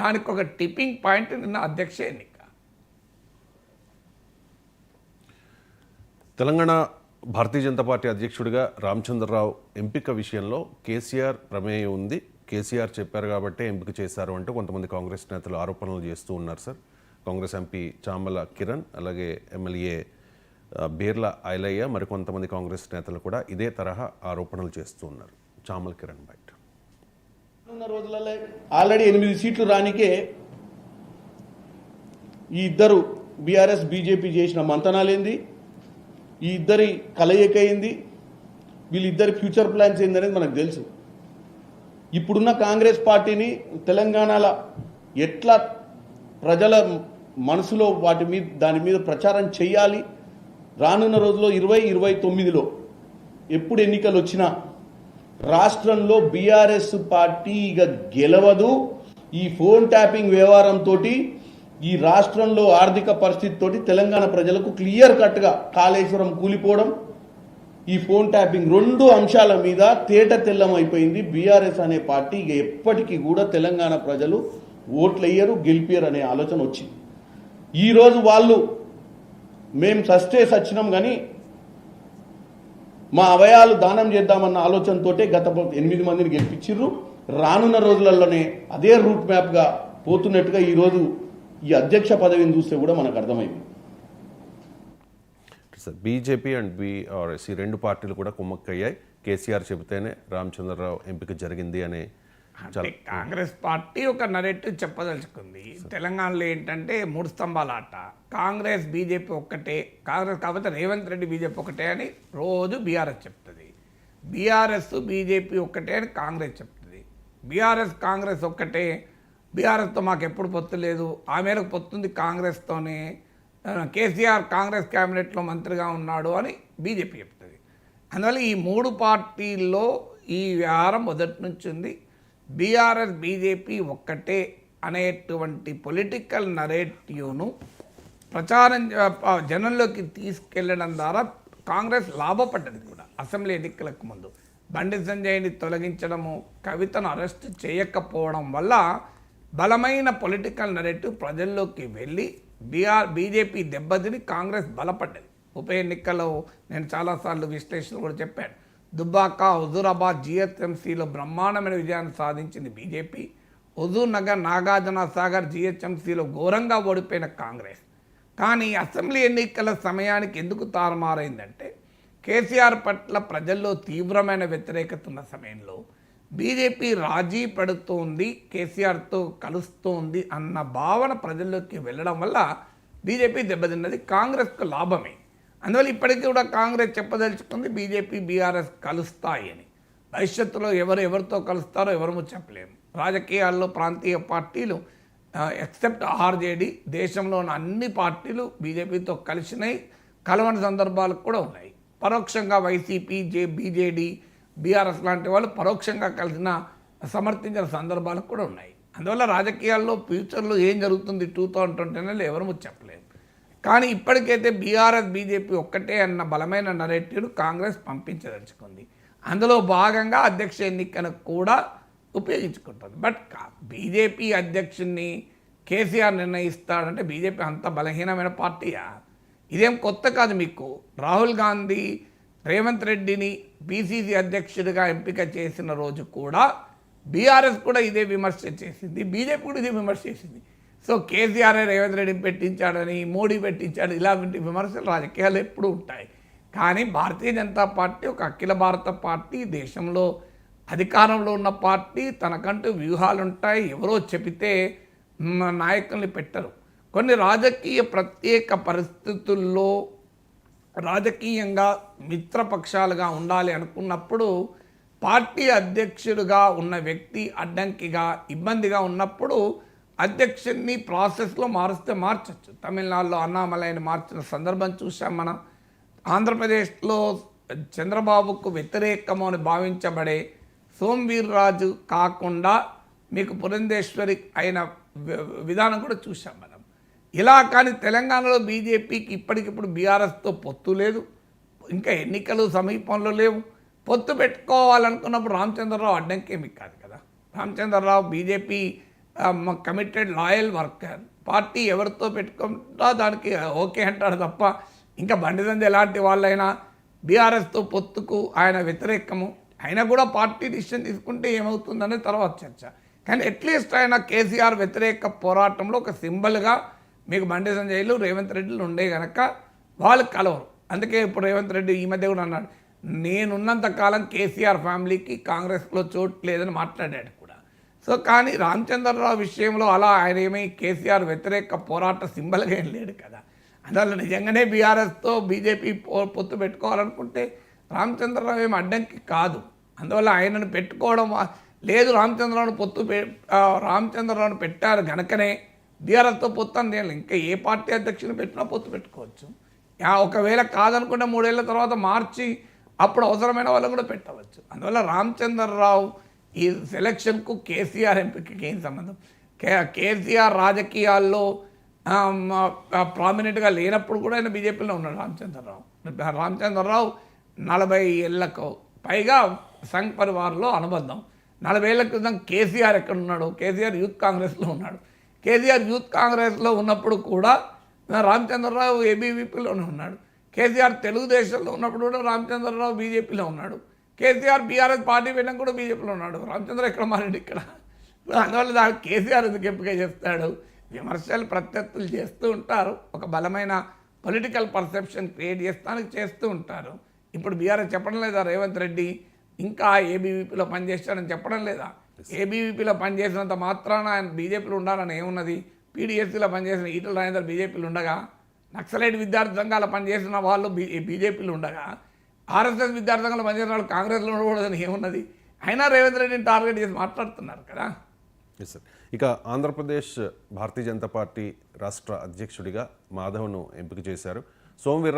దానికి ఒక tipping point నిన్న అధ్యక్ష ఎన్నిక. తెలంగాణ భారతీయ జనతా పార్టీ అధ్యక్షుడిగా రామచంద్రరావు ఎంపిక విషయంలో కేసీఆర్ ప్రమేయం ఉంది, కేసీఆర్ చెప్పారు కాబట్టే ఎంపిక చేశారు అంటూ కొంతమంది కాంగ్రెస్ నేతలు ఆరోపణలు చేస్తూ ఉన్నారు సార్. కాంగ్రెస్ ఎంపీ చామల కిరణ్, అలాగే ఎమ్మెల్యే బీర్ల ఐలయ్య, మరికొంతమంది కాంగ్రెస్ నేతలు కూడా ఇదే తరహా ఆరోపణలు చేస్తూ ఉన్నారు. చామల కిరణ్ బయట ఉన్న రోజులలో ఆల్రెడీ 8 సీట్లు రానికే ఈ ఇద్దరు బీఆర్ఎస్ బీజేపీ చేసిన మంతనాలేంది, ఈ ఇద్దరి కలయికయింది, వీళ్ళిద్దరి ఫ్యూచర్ ప్లాన్స్ ఏందనేది మనకు తెలుసు. ఇప్పుడున్న కాంగ్రెస్ పార్టీని తెలంగాణలో ఎట్లా ప్రజల మనసులో దాని మీద ప్రచారం చేయాలి, రానున్న రోజుల్లో 2029లో ఎప్పుడు ఎన్నికలు వచ్చినా రాష్ట్రంలో బీఆర్ఎస్ పార్టీ ఇక గెలవదు, ఈ ఫోన్ ట్యాపింగ్ వ్యవహారంతో ఈ రాష్ట్రంలో ఆర్థిక పరిస్థితితో తెలంగాణ ప్రజలకు క్లియర్ కట్గా కాళేశ్వరం కూలిపోవడం, ఈ ఫోన్ ట్యాపింగ్ 2 అంశాల మీద తేట తెల్లం అయిపోయింది. బీఆర్ఎస్ అనే పార్టీ ఇక ఎప్పటికీ కూడా తెలంగాణ ప్రజలు ఓట్లయ్యరు, గెలిపారు అనే ఆలోచన వచ్చింది. ఈరోజు వాళ్ళు మేము సచ్చినాం కానీ మా అవయాలు దానం చేద్దామన్న ఆలోచనతో గత 8 మందిని గెలిపించిర్రు. రానున్న రోజులలోనే అదే రూట్ మ్యాప్గా పోతున్నట్టుగా ఈరోజు ఈ అధ్యక్ష పదవిని చూస్తే కూడా మనకు అర్థమైంది. సార్, బీజేపీ అండ్ బీఆర్ఎస్ ఈ 2 పార్టీలు కూడా కుమ్మక్కయ్యాయి, కేసీఆర్ చెబితేనే రామచంద్రరావు ఎంపిక జరిగింది అనే కాంగ్రెస్ పార్టీ ఒక నరేటివ్ చెప్పదలుచుకుంది. తెలంగాణలో ఏంటంటే 3 స్తంభాల ఆట, కాంగ్రెస్ బీజేపీ ఒక్కటే, కాంగ్రెస్ కాకపోతే రేవంత్ రెడ్డి బీజేపీ ఒక్కటే అని రోజు బీఆర్ఎస్ చెప్తుంది, బీఆర్ఎస్ బీజేపీ ఒక్కటే అని కాంగ్రెస్ చెప్తుంది. బీఆర్ఎస్ కాంగ్రెస్ ఒక్కటే, బీఆర్ఎస్తో మాకు ఎప్పుడు పొత్తు లేదు, ఆ మేరకు పొత్తుంది కాంగ్రెస్తోనే, కేసీఆర్ కాంగ్రెస్ క్యాబినెట్లో మంత్రిగా ఉన్నాడు అని బీజేపీ చెప్తుంది. అందువల్ల ఈ 3 పార్టీల్లో ఈ వ్యవహారం మొదటి నుంచి ఉంది. బీఆర్ఎస్ బీజేపీ ఒక్కటే అనేటువంటి పొలిటికల్ నరేటివ్ను ప్రచారం జనంలోకి తీసుకెళ్లడం ద్వారా కాంగ్రెస్ లాభపడ్డది కూడా. అసెంబ్లీ ఎన్నికలకు ముందు బండి సంజయ్ని తొలగించడము, కవితను అరెస్ట్ చేయకపోవడం వల్ల బలమైన పొలిటికల్ నరేటివ్ ప్రజల్లోకి వెళ్ళి బీజేపీ దెబ్బతిని కాంగ్రెస్ బలపడ్డది. ఉప ఎన్నికల్లో నేను చాలాసార్లు విశ్లేషణలు కూడా చెప్పాను. దుబ్బాక, హుజూరాబాద్, జిహెచ్ఎంసీలో బ్రహ్మాండమైన విజయాన్ని సాధించింది బీజేపీ. హుజూర్ నగర్, నాగార్జున సాగర్, జిహెచ్ఎంసీలో ఘోరంగా ఓడిపోయిన కాంగ్రెస్. కానీ అసెంబ్లీ ఎన్నికల సమయానికి ఎందుకు తారుమారైందంటే కేసీఆర్ పట్ల ప్రజల్లో తీవ్రమైన వ్యతిరేకత ఉన్న సమయంలో బీజేపీ రాజీ పడుతోంది, కేసీఆర్తో కలుస్తోంది అన్న భావన ప్రజల్లోకి వెళ్ళడం వల్ల బీజేపీ దెబ్బతిన్నది. కాంగ్రెస్కు లాభమే. అందువల్ల ఇప్పటికీ కూడా కాంగ్రెస్ చెప్పదలుచుకుంది బీజేపీ బీఆర్ఎస్ కలుస్తాయి అని. భవిష్యత్తులో ఎవరితో కలుస్తారో ఎవరూ చెప్పలేము. రాజకీయాల్లో ప్రాంతీయ పార్టీలు ఎక్సెప్ట్ ఆర్జేడీ దేశంలో ఉన్న అన్ని పార్టీలు బీజేపీతో కలిసినాయి, కలవని సందర్భాలు కూడా ఉన్నాయి. పరోక్షంగా వైసీపీ, బీజేడీ, బీఆర్ఎస్ లాంటి వాళ్ళు పరోక్షంగా కలిసిన సమర్థించిన సందర్భాలు కూడా ఉన్నాయి. అందువల్ల రాజకీయాల్లో ఫ్యూచర్లో ఏం జరుగుతుంది 2029లో ఎవరూ చెప్పలేము. కానీ ఇప్పటికైతే బీఆర్ఎస్ బీజేపీ ఒక్కటే అన్న బలమైన నరేటివ్ను కాంగ్రెస్ పంపించదలుచుకుంది. అందులో భాగంగా అధ్యక్ష ఎన్నికను కూడా ఉపయోగించుకుంటుంది. బట్ బీజేపీ అధ్యక్షుడిని కేసీఆర్ నిర్ణయిస్తాడంటే బీజేపీ అంత బలహీనమైన పార్టీయా? ఇదేం కొత్త కాదు మీకు. రాహుల్ గాంధీ రేవంత్ రెడ్డిని పీసీసీ అధ్యక్షుడిగా ఎంపిక చేసిన రోజు కూడా బీఆర్ఎస్ కూడా ఇదే విమర్శ చేసింది, బీజేపీ కూడా ఇదే విమర్శ చేసింది. సో కేసీఆర్ రేవంత్ రెడ్డిని పెట్టించాడని, మోడీ పెట్టించాడు, ఇలాంటి విమర్శలు రాజకీయాలు ఎప్పుడూ ఉంటాయి. కానీ భారతీయ జనతా పార్టీ ఒక అఖిల భారత పార్టీ, దేశంలో అధికారంలో ఉన్న పార్టీ, తనకంటూ వ్యూహాలు ఉంటాయి. ఎవరో చెబితే నాయకుల్ని పెట్టరు. కొన్ని రాజకీయ ప్రత్యేక పరిస్థితుల్లో రాజకీయంగా మిత్రపక్షాలుగా ఉండాలి అనుకున్నప్పుడు పార్టీ అధ్యక్షుడిగా ఉన్న వ్యక్తి అడ్డంకిగా ఇబ్బందిగా ఉన్నప్పుడు అధ్యక్షుడిని ప్రాసెస్లో మారుస్తే మార్చచ్చు. తమిళనాడులో అన్నామలైని మార్చిన సందర్భం చూసాం మనం. ఆంధ్రప్రదేశ్లో చంద్రబాబుకు వ్యతిరేకము అని భావించబడే సోమవీర్రాజు కాకుండా మీకు పురంధేశ్వరి అయిన విధానం కూడా చూసాం మనం. ఇలా కానీ తెలంగాణలో బీజేపీకి ఇప్పటికిప్పుడు బీఆర్ఎస్తో పొత్తు లేదు, ఇంకా ఎన్నికలు సమీపంలో లేవు. పొత్తు పెట్టుకోవాలనుకున్నప్పుడు రామచంద్రరావు అడ్డంకేమి కాదు కదా. Ramachandra Rao BJP committed loyal worker. Party ఎవరితో పెట్టుకుంటా దానికి ఓకే అంటాడు తప్ప ఇంకా బండి సంజయ్ ఎలాంటి వాళ్ళైనా బీఆర్ఎస్తో పొత్తుకు ఆయన వ్యతిరేకము. అయినా కూడా పార్టీ డిసిషన్ తీసుకుంటే ఏమవుతుందనే తర్వాత చర్చ. కానీ అట్లీస్ట్ ఆయన కేసీఆర్ వ్యతిరేక పోరాటంలో ఒక సింబల్గా మీకు బండి సంజయ్లు రేవంత్ రెడ్డిలు ఉండే కనుక వాళ్ళు కలవరు. అందుకే ఇప్పుడు రేవంత్ రెడ్డి ఈ మధ్య కూడా అన్నాడు, నేనున్నంత కాలం కేసీఆర్ ఫ్యామిలీకి కాంగ్రెస్లో చోటు లేదని మాట్లాడాడు కూడా. సో కానీ రామచంద్రరావు విషయంలో అలా ఆయన ఏమీ కేసీఆర్ వ్యతిరేక పోరాట సింబల్గా ఏం లేడు కదా. అందువల్ల నిజంగానే బీఆర్ఎస్తో బీజేపీ పొత్తు పెట్టుకోవాలనుకుంటే రామచంద్రరావు ఏమి అడ్డంకి కాదు. అందువల్ల ఆయనను పెట్టుకోవడం లేదు. రామచంద్రరావును పెట్టారు గనకనే బీఆర్ఎస్తో పొత్తు అని ఇంకా ఏ పార్టీ అధ్యక్షుని పెట్టినా పొత్తు పెట్టుకోవచ్చు. ఒకవేళ కాదనుకుంటే 3 ఏళ్ల తర్వాత మార్చి అప్పుడు అవసరమైన వాళ్ళు కూడా పెట్టవచ్చు. అందువల్ల రామచంద్రరావు ఈ సెలక్షన్కు కేసీఆర్ ఎంపికకి ఏం సంబంధం? కేసీఆర్ రాజకీయాల్లో ప్రామినెంట్గా లేనప్పుడు కూడా ఆయన బీజేపీలో ఉన్నాడు రామచంద్రరావు 40 ఏళ్లకు పైగా సంఘ్ పరివార్లో అనుబంధం. 40 ఏళ్ల క్రితం కేసీఆర్ ఎక్కడున్నాడు? కేసీఆర్ యూత్ కాంగ్రెస్లో ఉన్నాడు. కేసీఆర్ యూత్ కాంగ్రెస్లో ఉన్నప్పుడు కూడా రామచంద్రరావు ఏబీవీపీలోనే ఉన్నాడు. కేసీఆర్ తెలుగుదేశంలో ఉన్నప్పుడు కూడా రామచంద్రరావు బీజేపీలో ఉన్నాడు. కేసీఆర్ బీఆర్ఎస్ పార్టీ పెట్టడం కూడా బీజేపీలో ఉన్నాడు. రామచంద్ర ఎక్కడ మారాడు ఇక్కడ? అందువల్ల దానికి కేసీఆర్ ఎందుకు ఎంపిక చేస్తాడు? విమర్శలు ప్రత్యర్థులు చేస్తూ ఉంటారు, ఒక బలమైన పొలిటికల్ పర్సెప్షన్ క్రియేట్ చేస్తానికి చేస్తూ ఉంటారు. ఇప్పుడు బీఆర్ఎస్ చెప్పడం లేదా రేవంత్ రెడ్డి ఇంకా ఏబీవీపీలో పనిచేస్తాడని చెప్పడం లేదా? ఏబీవీపీలో పనిచేసినంత మాత్రాన ఆయన బీజేపీలో ఉండాలని ఏమున్నది? పీడీఎస్సీలో పనిచేసిన ఈటల రాజేందర్ బీజేపీలో ఉండగా, నక్సలైట్ విద్యార్థి సంఘాలు పనిచేసిన వాళ్ళు బీజేపీలో ఉండగా, ఆర్ఎస్ఎస్ విద్యార్థి సంఘాలు పనిచేసిన వాళ్ళు కాంగ్రెస్లో ఉండకూడదని ఏమున్నది? అయినా రేవంత్ రెడ్డిని టార్గెట్ చేసి మాట్లాడుతున్నారు కదా. Yes sir. ఇక ఆంధ్రప్రదేశ్ భారతీయ జనతా పార్టీ రాష్ట్ర అధ్యక్షుడిగా మాధవ్ను ఎంపిక చేశారు. సోము వీర్రాజు